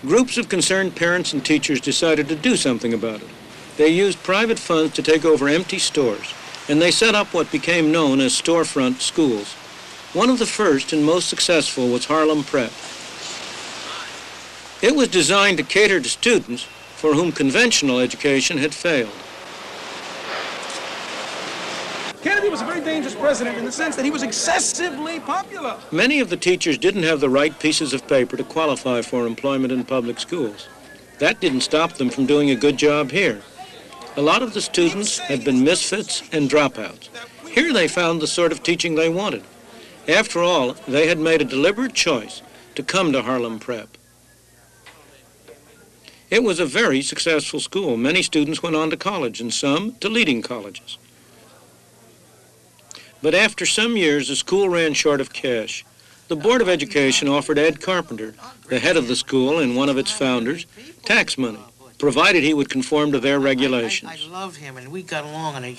Groups of concerned parents and teachers decided to do something about it. They used private funds to take over empty stores, and they set up what became known as storefront schools. One of the first and most successful was Harlem Prep. It was designed to cater to students for whom conventional education had failed. Kennedy was a very dangerous president in the sense that he was excessively popular. Many of the teachers didn't have the right pieces of paper to qualify for employment in public schools. That didn't stop them from doing a good job here. A lot of the students had been misfits and dropouts. Here they found the sort of teaching they wanted. After all, they had made a deliberate choice to come to Harlem Prep. It was a very successful school. Many students went on to college, and some to leading colleges. But after some years, the school ran short of cash. The Board of Education offered Ed Carpenter, the head of the school and one of its founders, tax money, provided he would conform to their regulations. I love him, and we got along, and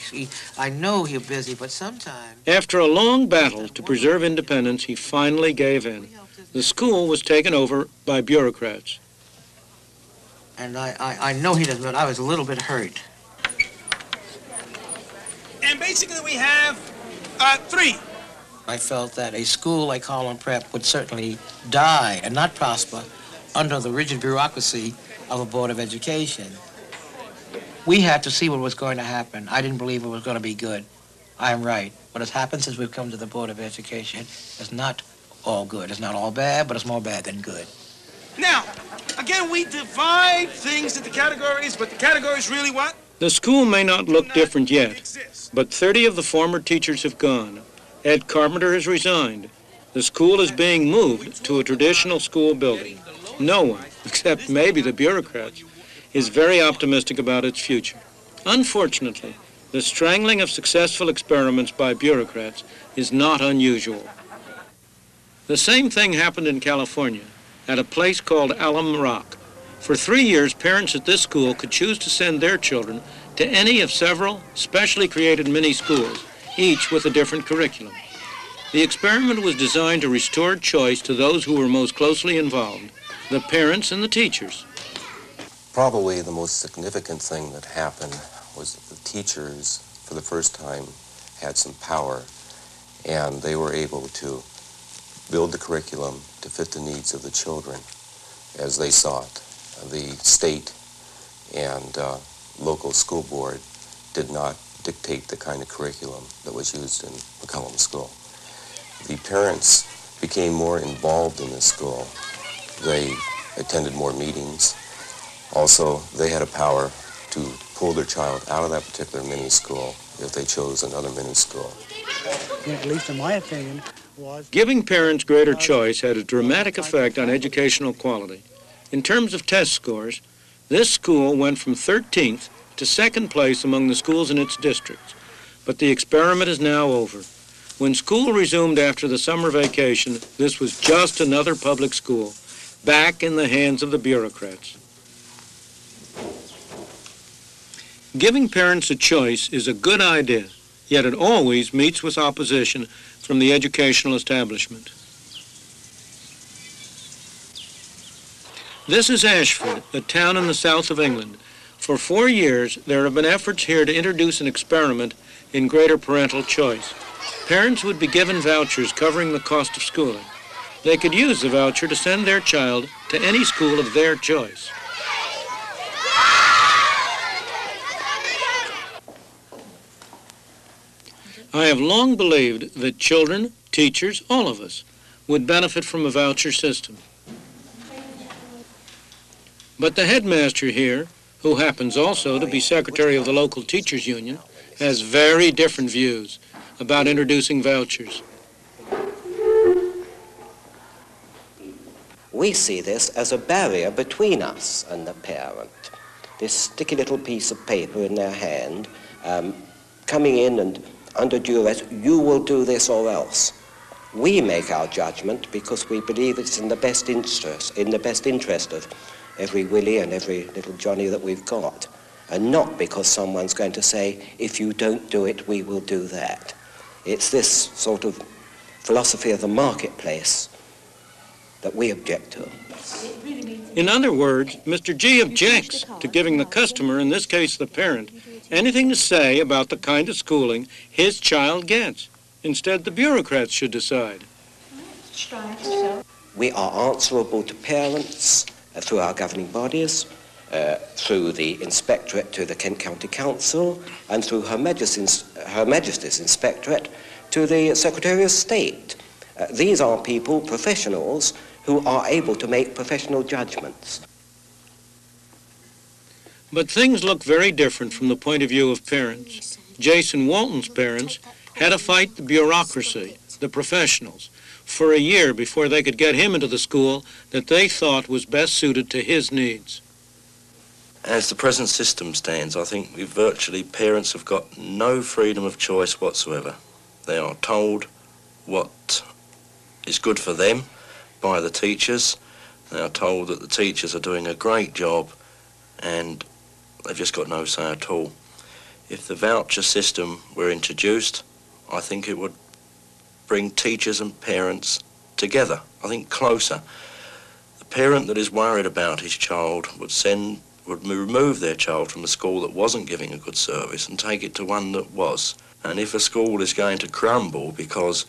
I know he's busy, but sometimes... After a long battle to preserve independence, he finally gave in. The school was taken over by bureaucrats. And I know he doesn't, but I was a little bit hurt. And basically we have three. I felt that a school like Harlem Prep would certainly die and not prosper under the rigid bureaucracy of a Board of Education. We had to see what was going to happen. I didn't believe it was going to be good. I'm right. What has happened since we've come to the Board of Education is not all good. It's not all bad, but it's more bad than good. Now, again, we divide things into categories, but the categories really what? The school may not look different yet, but 30 of the former teachers have gone. Ed Carpenter has resigned. The school is being moved to a traditional school building. No one, except maybe the bureaucrats, is very optimistic about its future. Unfortunately, the strangling of successful experiments by bureaucrats is not unusual. The same thing happened in California, at a place called Alum Rock. For 3 years, parents at this school could choose to send their children to any of several specially created mini-schools, each with a different curriculum. The experiment was designed to restore choice to those who were most closely involved, the parents and the teachers. Probably the most significant thing that happened was that the teachers, for the first time, had some power, and they were able to build the curriculum to fit the needs of the children as they saw it. The state and local school board did not dictate the kind of curriculum that was used in McCollum School. The parents became more involved in the school. They attended more meetings. Also, they had a power to pull their child out of that particular mini-school if they chose another mini-school. At least in my opinion, was... Giving parents greater choice had a dramatic effect on educational quality. In terms of test scores, this school went from 13th to 2nd place among the schools in its districts. But the experiment is now over. When school resumed after the summer vacation, this was just another public school, back in the hands of the bureaucrats. Giving parents a choice is a good idea, yet it always meets with opposition from the educational establishment. This is Ashford, a town in the south of England. For 4 years, there have been efforts here to introduce an experiment in greater parental choice. Parents would be given vouchers covering the cost of schooling. They could use the voucher to send their child to any school of their choice. I have long believed that children, teachers, all of us, would benefit from a voucher system. But the headmaster here, who happens also to be secretary of the local teachers union, has very different views about introducing vouchers. We see this as a barrier between us and the parent. This sticky little piece of paper in their hand, coming in and under duress, you will do this or else. We make our judgment because we believe it's in the best interest of every Willie and every little Johnny that we've got, and not because someone's going to say, if you don't do it, we will do that. It's this sort of philosophy of the marketplace that we object to. In other words, Mr. G objects to giving the customer, in this case the parent, anything to say about the kind of schooling his child gets. Instead, the bureaucrats should decide. We are answerable to parents through our governing bodies, through the Inspectorate to the Kent County Council, and through Her Majesty's Inspectorate to the Secretary of State. These are people, professionals, who are able to make professional judgments. But things look very different from the point of view of parents. Jason Walton's parents had to fight the bureaucracy, the professionals, for a year before they could get him into the school that they thought was best suited to his needs. As the present system stands, I think parents have got no freedom of choice whatsoever. They are told what is good for them by the teachers. They are told that the teachers are doing a great job and they've just got no say at all. If the voucher system were introduced, I think it would bring teachers and parents together, I think closer. The parent that is worried about his child would remove their child from a school that wasn't giving a good service and take it to one that was. And if a school is going to crumble because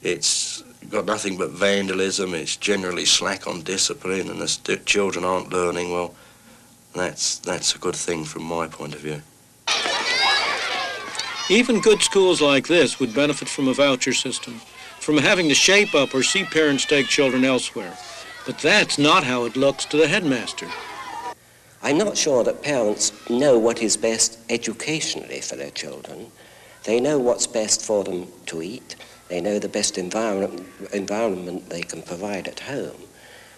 it's got nothing but vandalism, it's generally slack on discipline and the children aren't learning, well, that's a good thing from my point of view. Even good schools like this would benefit from a voucher system, from having to shape up or see parents take children elsewhere. But that's not how it looks to the headmaster. I'm not sure that parents know what is best educationally for their children. They know what's best for them to eat. They know the best environment they can provide at home.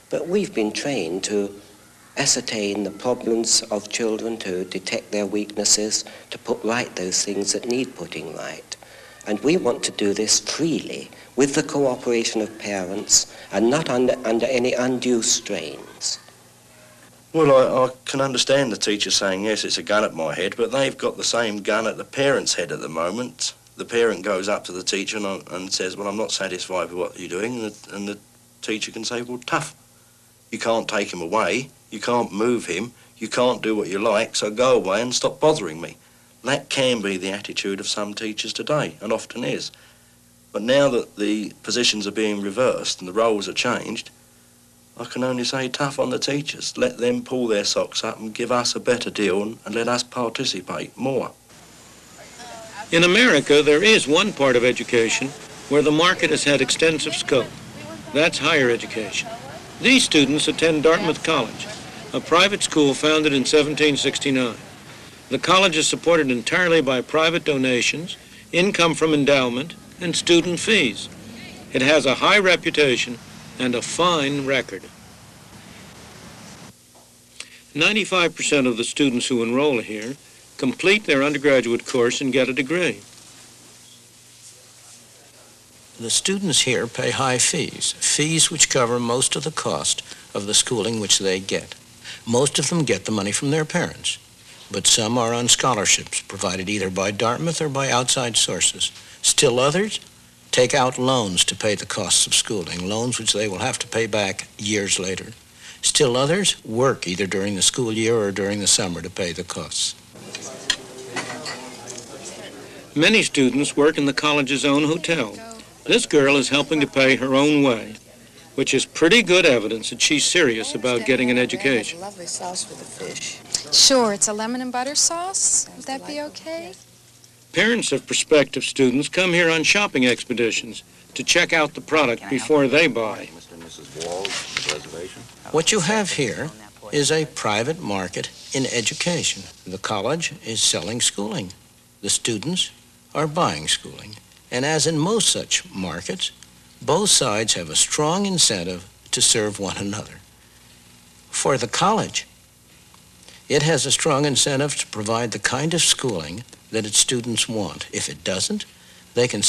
But we've been trained to ascertain the problems of children, to detect their weaknesses, to put right those things that need putting right. And we want to do this freely, with the cooperation of parents, and not under any undue strains. Well, I can understand the teacher saying, yes, it's a gun at my head, but they've got the same gun at the parent's head at the moment. The parent goes up to the teacher and says, well, I'm not satisfied with what you're doing, and the teacher can say, well, tough. You can't take him away, you can't move him, you can't do what you like, so go away and stop bothering me. That can be the attitude of some teachers today, and often is. But now that the positions are being reversed and the roles are changed, I can only say tough on the teachers. Let them pull their socks up and give us a better deal and let us participate more. In America, there is one part of education where the market has had extensive scope. That's higher education. These students attend Dartmouth College, a private school founded in 1769. The college is supported entirely by private donations, income from endowment, and student fees. It has a high reputation and a fine record. 95% of the students who enroll here complete their undergraduate course and get a degree. The students here pay high fees which cover most of the cost of the schooling which they get. Most of them get the money from their parents, but some are on scholarships provided either by Dartmouth or by outside sources. Still others take out loans to pay the costs of schooling, loans which they will have to pay back years later. Still others work either during the school year or during the summer to pay the costs. Many students work in the college's own hotel. This girl is helping to pay her own way, which is pretty good evidence that she's serious about getting an education. Lovely sauce for the fish. Sure, it's a lemon and butter sauce. Would that be okay? Parents of prospective students come here on shopping expeditions to check out the product before they buy. What you have here is a private market in education. The college is selling schooling. The students are buying schooling. And as in most such markets, both sides have a strong incentive to serve one another. For the college, it has a strong incentive to provide the kind of schooling that its students want. If it doesn't, they can